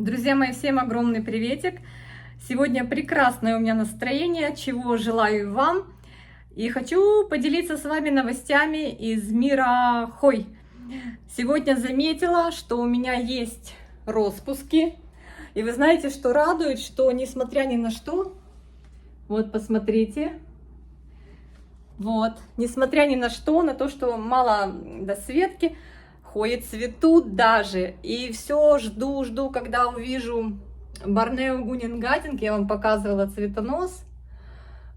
Друзья мои, всем огромный приветик! Сегодня прекрасное у меня настроение, чего желаю и вам. И хочу поделиться с вами новостями из мира хой. Сегодня заметила, что у меня есть распуски. И вы знаете, что радует, что несмотря ни на что, вот посмотрите, вот, несмотря ни на что, на то, что мало досветки, хои цветут даже. И все жду, когда увижу Борнео Гунингадинг. Я вам показывала цветонос.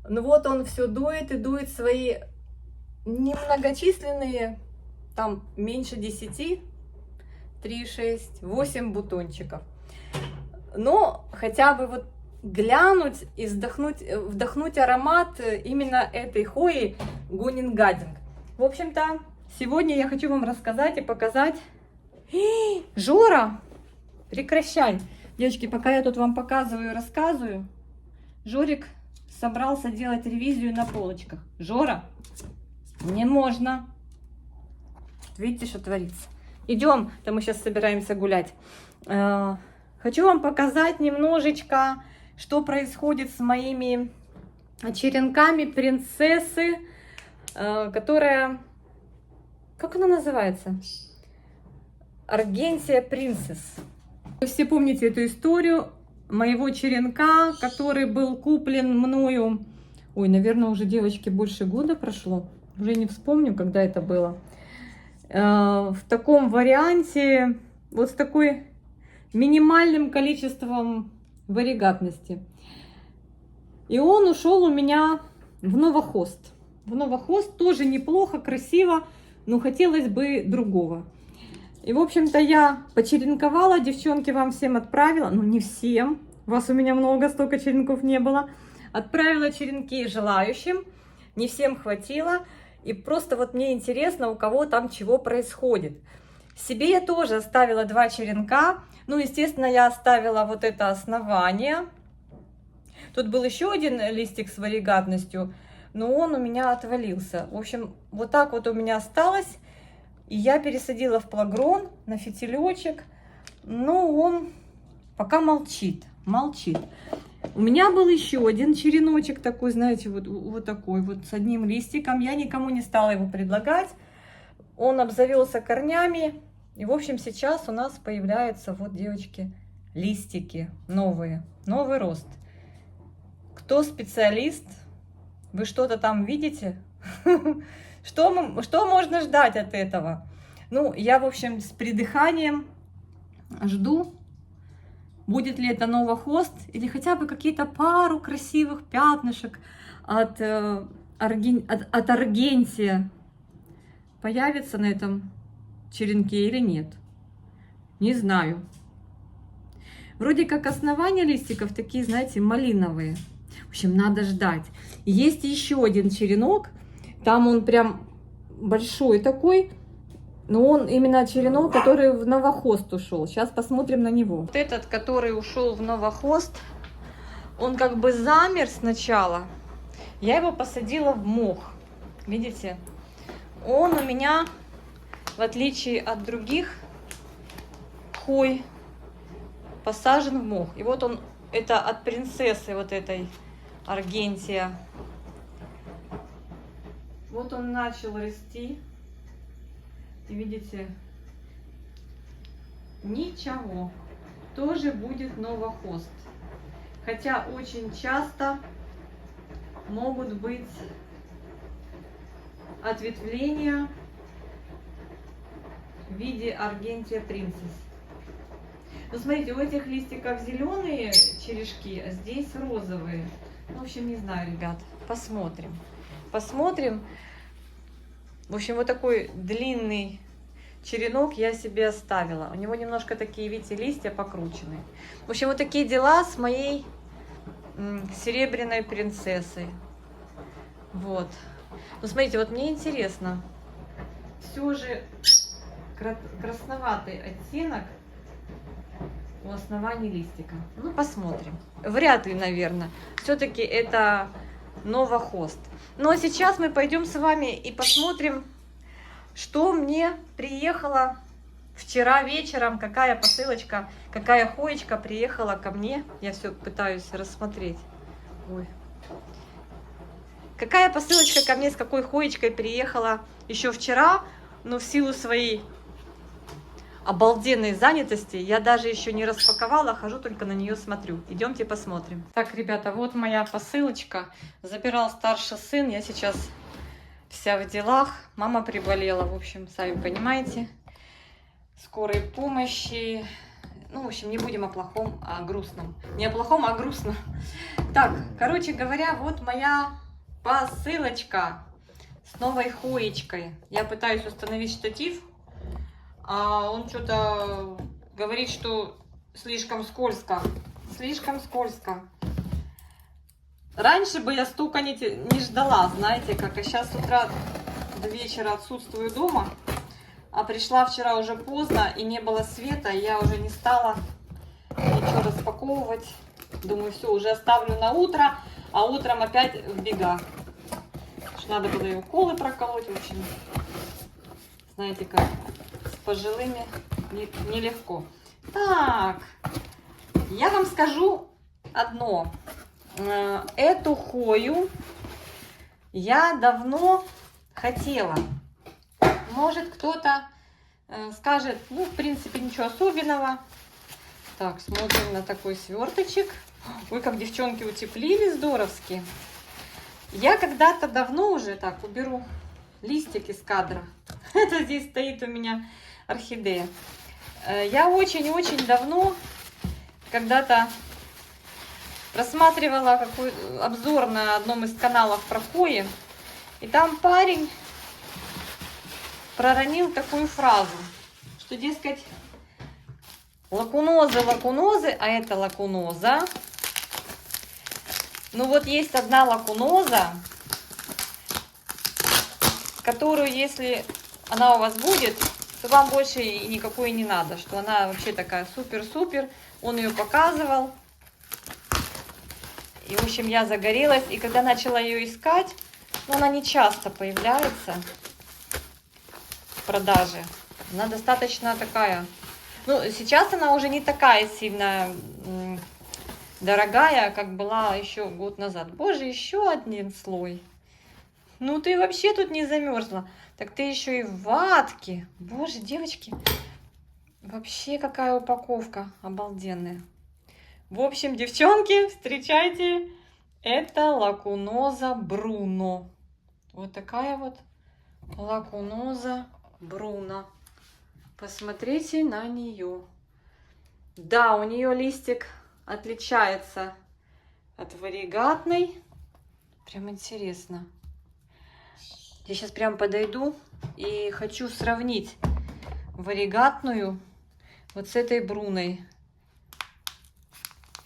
Ну вот он все дует и дует свои немногочисленные, там меньше 10, 3, 6, 8 бутончиков. Но хотя бы вот глянуть и вдохнуть аромат именно этой хои Гунингадинг. В общем-то, сегодня я хочу вам рассказать и показать. Жора, прекращай. Девочки, пока я тут вам показываю и рассказываю, Жорик собрался делать ревизию на полочках. Жора, не можно. Видите, что творится? Идем, то мы сейчас собираемся гулять. Хочу вам показать немножечко, что происходит с моими черенками принцессы, которая... Как она называется? Аргентия Принцесс. Вы все помните эту историю моего черенка, который был куплен мною. Ой, наверное, уже, девочки, больше года прошло. Уже не вспомню, когда это было. В таком варианте, вот с такой минимальным количеством варигатности. И он ушел у меня в новохост. В новохост тоже неплохо, красиво. Но хотелось бы другого. И, в общем-то, я почеренковала, девчонки, вам всем отправила. Ну, не всем, вас у меня много, столько черенков не было. Отправила черенки желающим, не всем хватило. И просто вот мне интересно, у кого там чего происходит. Себе я тоже оставила 2 черенка. Ну, естественно, я оставила вот это основание. Тут был еще один листик с варигатностью, но он у меня отвалился. В общем, вот так вот у меня осталось. И я пересадила в плагрон на фитилечек. Но он пока молчит. У меня был еще один череночек такой, знаете, вот такой вот с одним листиком. Я никому не стала его предлагать. Он обзавелся корнями. И, в общем, сейчас у нас появляются, вот, девочки, листики новые. Новый рост. Кто специалист? Вы что-то там видите? Что можно ждать от этого? Ну, я, в общем, с придыханием жду, будет ли это новохост или хотя бы какие-то пару красивых пятнышек от Аргентия появится на этом черенке или нет. Не знаю. Вроде как основания листиков такие, знаете, малиновые. В общем, надо ждать. Есть еще один черенок. Там он прям большой такой. Но он именно черенок, который в новохост ушел. Сейчас посмотрим на него. Вот этот, который ушел в новохост, он как бы замер сначала. Я его посадила в мох. Видите? Он у меня, в отличие от других хой, посажен в мох. И вот он, это от принцессы вот этой Аргентия. Вот он начал расти. И видите, ничего. Тоже будет новохост. Хотя очень часто могут быть ответвления в виде Аргентия Принцесс. Ну, смотрите, у этих листиков зеленые черешки, а здесь розовые. В общем, не знаю, ребят. Посмотрим. Посмотрим. В общем, вот такой длинный черенок я себе оставила. У него немножко такие, видите, листья покрученные. В общем, вот такие дела с моей серебряной принцессой. Вот. Ну, смотрите, вот мне интересно. Все же красноватый оттенок у основания листика. Ну, посмотрим. Вряд ли, наверное. Все-таки это новохост. Но сейчас мы пойдем с вами и посмотрим, что мне приехало Вчера вечером какая посылочка, какая хоечка приехала ко мне. Я все пытаюсь рассмотреть. Ой. Какая посылочка ко мне с какой хоечкой приехала еще вчера, но в силу своей обалденной занятости я даже еще не распаковала, хожу только на нее смотрю. Идемте посмотрим. Так, ребята, вот моя посылочка. Забирал старший сын, я сейчас вся в делах. Мама приболела, в общем, сами понимаете. Скорой помощи. Ну, в общем, не будем о плохом, а о грустном. Не о плохом, а о грустном. Так, короче говоря, вот моя посылочка с новой хоечкой. Я пытаюсь установить штатив, а он что-то говорит, что слишком скользко. Слишком скользко. Раньше бы я стука не ждала, знаете, как. А сейчас с утра до вечера отсутствую дома. А пришла вчера уже поздно, и не было света, и я уже не стала ничего распаковывать. Думаю, все, уже оставлю на утро, а утром опять в бега. Надо было и уколы проколоть, в общем. Знаете как, с пожилыми нелегко. Так, я вам скажу одно. Эту хою я давно хотела. Может, кто-то скажет, ну, в принципе, ничего особенного. Так, смотрим на такой сверточек. Ой, как девчонки утеплили здоровски. Я когда-то давно уже, так, уберу листик из кадра. Это здесь стоит у меня орхидея. Я очень-очень давно когда-то просматривала обзор на одном из каналов про хои. И там парень проронил такую фразу, что, дескать, лакунозы, а это лакуноза. Ну вот есть одна лакуноза, которую, если она у вас будет, то вам больше и никакой не надо, что она вообще такая супер-супер. Он ее показывал. И, в общем, я загорелась. И когда начала ее искать, ну, она не часто появляется в продаже. Она достаточно такая. Ну, сейчас она уже не такая сильно дорогая, как была еще год назад. Боже, еще один слой. Ну, ты вообще тут не замерзла. Так ты еще и в ватке. Боже, девочки. Вообще какая упаковка обалденная. В общем, девчонки, встречайте. Это лакуноза Бруно. Вот такая вот лакуноза Бруно. Посмотрите на нее. Да, у нее листик отличается от варигатной. Прям интересно. Я сейчас прям подойду и хочу сравнить варигатную вот с этой Бруной.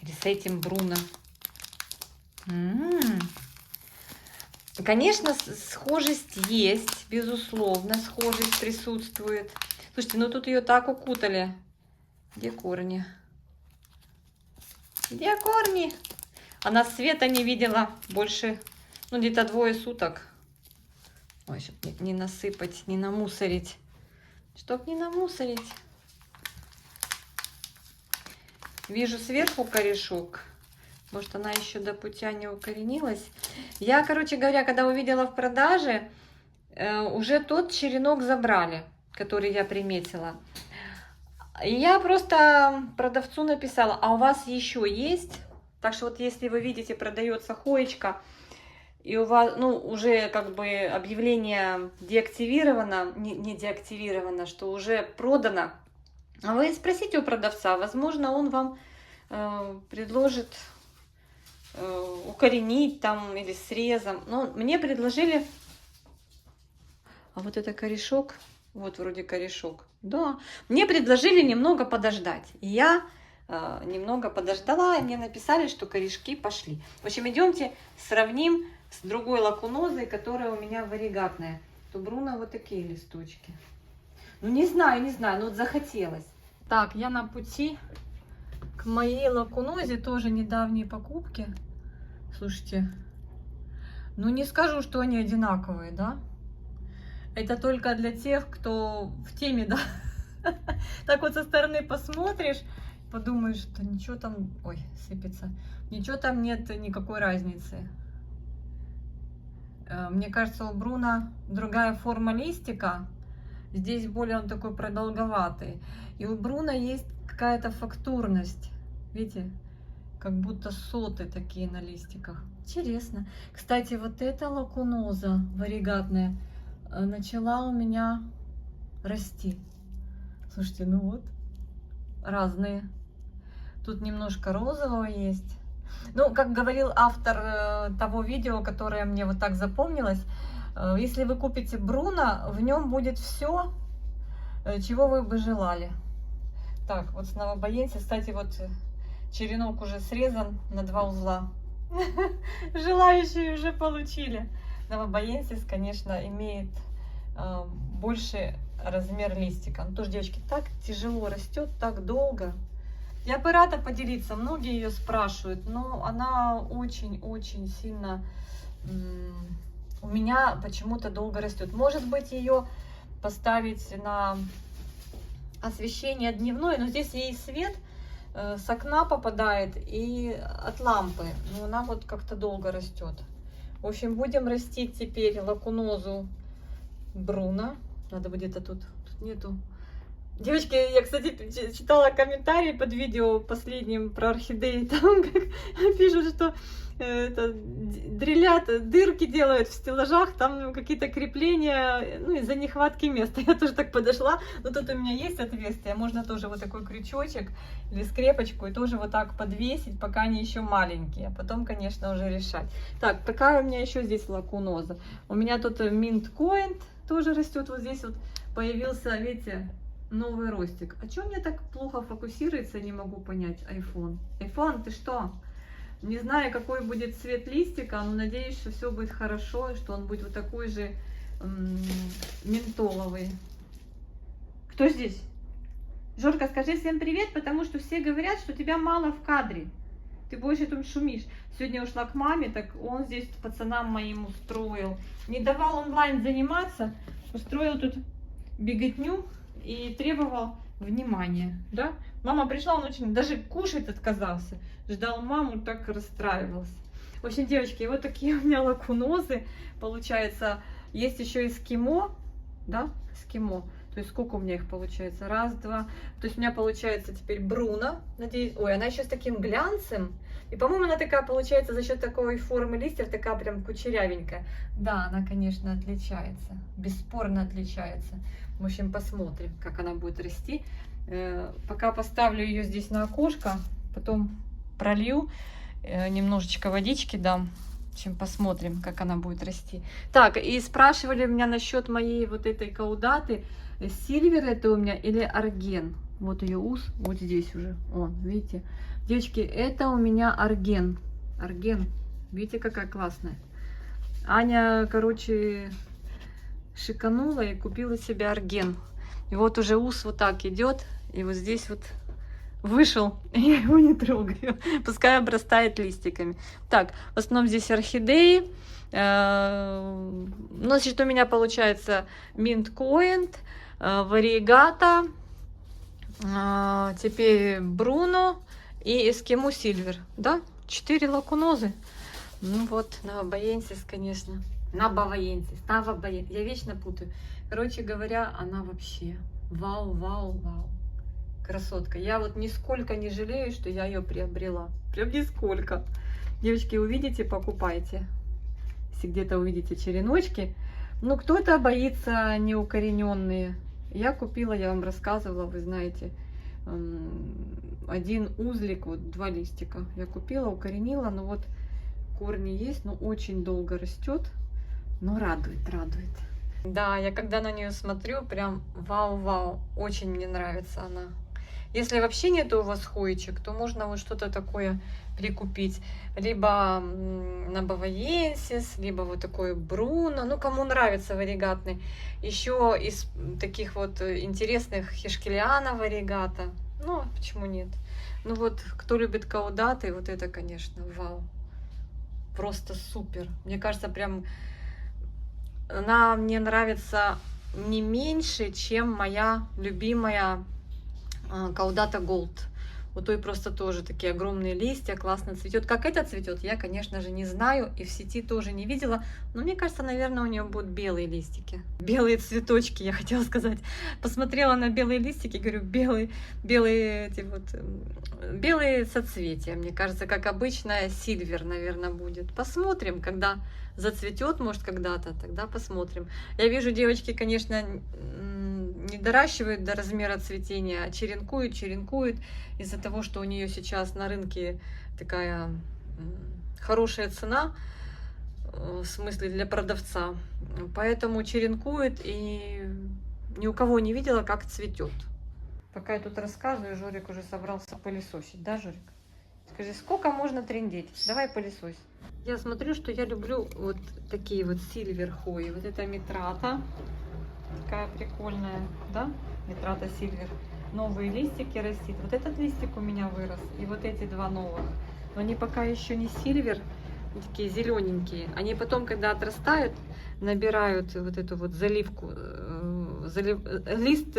Или с этим Бруно. Конечно, схожесть есть, безусловно, схожесть присутствует. Слушайте, ну тут ее так укутали. Где корни? Где корни? Она света не видела больше, ну, где-то 2 суток. Ой, чтобы не насыпать, не намусорить. Чтоб не намусорить. Вижу сверху корешок. Может, она еще до путя не укоренилась. Я, короче говоря, когда увидела в продаже, уже тот черенок забрали, который я приметила. И я просто продавцу написала, а у вас еще есть? Так что вот если вы видите, продается хоечка, и у вас, ну, уже как бы объявление деактивировано, не деактивировано, что уже продано, а вы спросите у продавца, возможно, он вам предложит укоренить там или срезом. Но мне предложили, а вот это корешок, вот вроде корешок, да, мне предложили немного подождать. И я немного подождала, и мне написали, что корешки пошли. В общем, идемте сравним с другой лакунозой, которая у меня варигатная. То Бруно вот такие листочки. Ну, не знаю, ну вот захотелось. Так, я на пути к моей лакунозе, тоже недавние покупки. Слушайте, ну не скажу, что они одинаковые, да? Это только для тех, кто в теме, да? Так вот со стороны посмотришь, подумаешь, что ничего там, ой, сыпется, ничего там нет, никакой разницы. Мне кажется, у Бруно другая форма листика. Здесь более он такой продолговатый. И у Бруно есть какая-то фактурность. Видите? Как будто соты такие на листиках. Интересно. Кстати, вот эта лакуноза варигатная начала у меня расти. Слушайте, ну вот, разные. Тут немножко розового есть. Ну, как говорил автор того видео, которое мне вот так запомнилось, если вы купите Бруно, в нем будет все, чего вы бы желали. Так, вот с новобоенси, кстати, вот черенок уже срезан на 2 узла. Желающие уже получили. Новобоенсис, конечно, имеет больше размер листика. Ну тоже, девочки, так тяжело растет, так долго. Я бы рада поделиться, многие ее спрашивают, но она очень-очень сильно у меня почему-то долго растет. Может быть, ее поставить на освещение дневное, но здесь ей свет с окна попадает и от лампы, но она вот как-то долго растет. В общем, будем растить теперь лакунозу Бруно. Надо будет где-то тут нету. Девочки, я, кстати, читала комментарии под видео последним про орхидеи, там как пишут, что дрелят, дырки делают в стеллажах, там какие-то крепления, ну, из-за нехватки места. Я тоже так подошла, но тут у меня есть отверстие, можно тоже вот такой крючочек или скрепочку и тоже вот так подвесить, пока они еще маленькие, а потом, конечно, уже решать. Так, какая у меня еще здесь лакуноза? У меня тут Mint Coin тоже растет, вот здесь вот появился, видите, новый ростик. А что мне так плохо фокусируется, не могу понять. iPhone, ты что? Не знаю, какой будет цвет листика, но надеюсь, что все будет хорошо, что он будет вот такой же ментоловый. Кто здесь? Жорка, скажи всем привет, потому что все говорят, что тебя мало в кадре. Ты больше тут шумишь. Сегодня ушла к маме, так он здесь пацанам моим устроил. Не давал онлайн заниматься, устроил тут беготню и требовал внимания, да? Мама пришла, он очень даже кушать отказался, ждал маму, так расстраивался. В общем, девочки, вот такие у меня лакунозы, получается. Есть еще эскимо, да, эскимо. То есть сколько у меня их получается? Раз, два. То есть у меня получается теперь Бруно, надеюсь. Ой, она еще с таким глянцем. И, по-моему, она такая получается за счет такой формы листьев, такая прям кучерявенькая. Да, она, конечно, отличается, бесспорно отличается. В общем, посмотрим, как она будет расти. Пока поставлю ее здесь на окошко, потом пролью, немножечко водички дам. В общем, посмотрим, как она будет расти. Так, и спрашивали меня насчет моей вот этой каудаты. Сильвер это у меня или арген? Вот ее ус, вот здесь уже. Вон, видите? Девочки, это у меня арген. Арген. Видите, какая классная. Аня, короче, шиканула и купила себе арген. И вот уже ус вот так идет. И вот здесь вот вышел. Я его не трогаю. Пускай обрастает листиками. Так, в основном здесь орхидеи. Значит, у меня получается Mint Coin, Variegata, теперь Бруно и Эскимо Сильвер. Да? 4 лакунозы. Ну вот, новобоенсис, конечно. Новобоенсис. Я вечно путаю. Короче говоря, она вообще вау, вау, вау. Красотка. Я вот нисколько не жалею, что я ее приобрела. Прям нисколько. Девочки, увидите, покупайте. Если где-то увидите череночки. Ну, кто-то боится неукорененные. Я купила, я вам рассказывала, вы знаете, один узлик, вот 2 листика. Я купила, укоренила, но вот корни есть, но очень долго растет. Но радует, радует. Да, я когда на нее смотрю, прям вау-вау. Очень мне нравится она. Если вообще нету у вас хоечек, то можно вот что-то такое прикупить. Либо новобоенсис, либо вот такой Бруно. Ну, кому нравится варигатный. Еще из таких вот интересных Хишкелиана варигата. Ну, почему нет? Ну вот, кто любит каудаты, вот это, конечно, вау. Просто супер. Мне кажется, прям она мне нравится не меньше, чем моя любимая Caudata Gold. У той просто тоже такие огромные листья, классно цветет. Как это цветет, я, конечно же, не знаю и в сети тоже не видела. Но мне кажется, наверное, у нее будут белые листики. Белые цветочки, я хотела сказать. Посмотрела на белые листики, говорю, белые эти вот, белые соцветия. Мне кажется, как обычная сильвер, наверное, будет. Посмотрим, когда зацветет, может, когда-то, тогда посмотрим. Я вижу, девочки, конечно, не доращивают до размера цветения, а черенкуют из-за того, что у нее сейчас на рынке такая хорошая цена, в смысле для продавца. Поэтому черенкует, и ни у кого не видела, как цветет. Пока я тут рассказываю, Жорик уже собрался пылесосить, да, Жорик? Скажи, сколько можно трындеть? Давай пылесось. Я смотрю, что я люблю вот такие вот сильвер хои. Вот это метрата. Такая прикольная, да? Метрата сильвер. Новые листики растит. Вот этот листик у меня вырос. И вот эти два новых. Но они пока еще не сильвер. Такие зелененькие. Они потом, когда отрастают, набирают вот эту вот заливку. Лист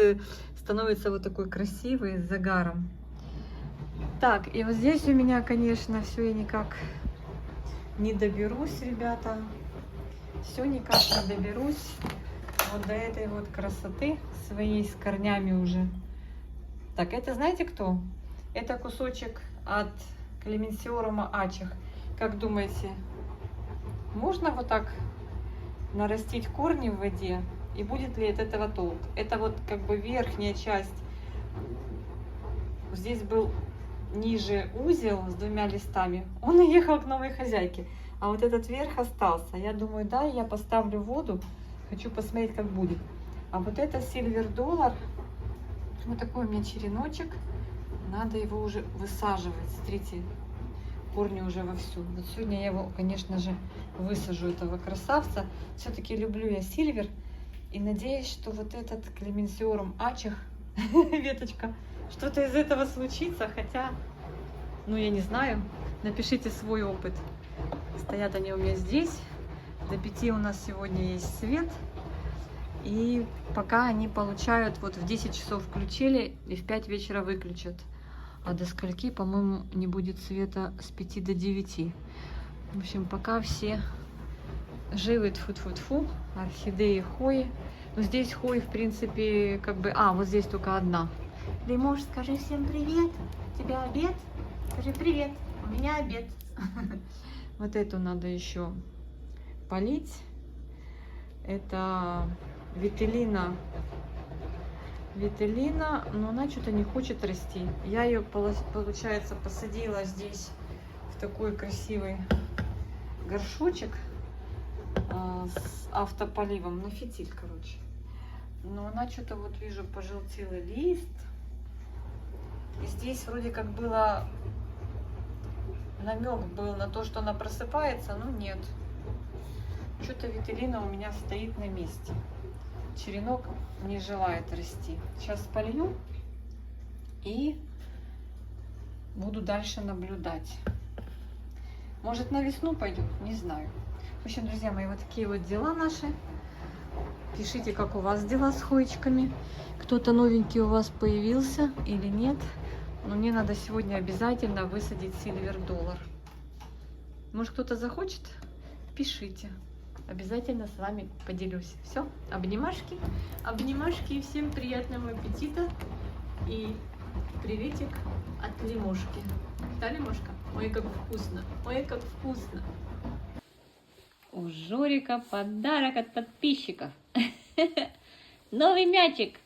становится вот такой красивый, с загаром. Так, и вот здесь у меня, конечно, все я никак не доберусь, ребята. Все никак не доберусь вот до этой вот красоты своей с корнями уже. Так, это знаете кто? Это кусочек от Клеменсиорума Ачех. Как думаете, можно вот так нарастить корни в воде? И будет ли от этого толк? Это вот как бы верхняя часть. Здесь был ниже узел с двумя листами. Он уехал к новой хозяйке. А вот этот верх остался. Я думаю, да, я поставлю воду. Хочу посмотреть, как будет. А вот это Silver Dollar. Вот такой у меня череночек. Надо его уже высаживать. Смотрите, корни уже вовсю. Вот сегодня я его, конечно же, высажу, этого красавца. Все-таки люблю я сильвер. И надеюсь, что вот этот Клеменсиорум Ачех, веточка, что-то из этого случится. Хотя, ну я не знаю. Напишите свой опыт. Стоят они у меня здесь. До 5 у нас сегодня есть свет. И пока они получают, вот в 10 часов включили и в 5 вечера выключат. А до скольки, по-моему, не будет света с 5 до 9. В общем, пока все живы, тьфу-тьфу-тьфу, орхидеи, хои. Но здесь хои, в принципе, как бы... А, вот здесь только одна. Лимош, скажи всем привет. У тебя обед? Скажи привет. У меня обед. Вот эту надо еще полить. Это Вителина. Вителина, но она что-то не хочет расти. Я ее, получается, посадила здесь в такой красивый горшочек с автополивом на фитиль, короче. Но она что-то, вот вижу, пожелтелый лист. И здесь вроде как было... Намек был на то, что она просыпается, но нет. Что-то Вителина у меня стоит на месте. Черенок не желает расти. Сейчас полью и буду дальше наблюдать. Может, на весну пойдет, не знаю. В общем, друзья мои, вот такие вот дела наши. Пишите, как у вас дела с хоечками. Кто-то новенький у вас появился или нет. Но мне надо сегодня обязательно высадить Silver Dollar. Может, кто-то захочет? Пишите. Обязательно с вами поделюсь. Все, обнимашки. Обнимашки и всем приятного аппетита. И приветик от Лимошки. Да, Лимошка? Ой, как вкусно. Ой, как вкусно. У Жорика подарок от подписчиков. Новый мячик.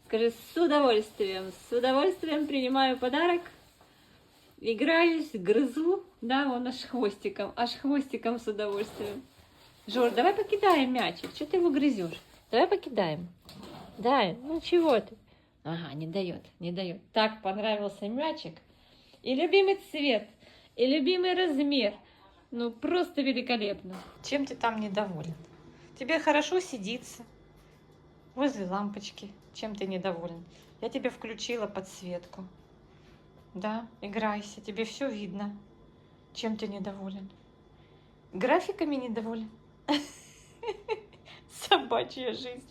Скажи, с удовольствием принимаю подарок. Играюсь, грызу, да, вон аж хвостиком с удовольствием. Жор, давай покидаем мячик, что ты его грызешь? Давай покидаем. Да, ну чего ты? Ага, не дает. Так понравился мячик. И любимый цвет, и любимый размер. Ну, просто великолепно. Чем ты там недоволен? Тебе хорошо сидится возле лампочки. Чем ты недоволен? Я тебе включила подсветку. Да, играйся, тебе все видно. Чем ты недоволен? Графиками недоволен? Собачья жизнь.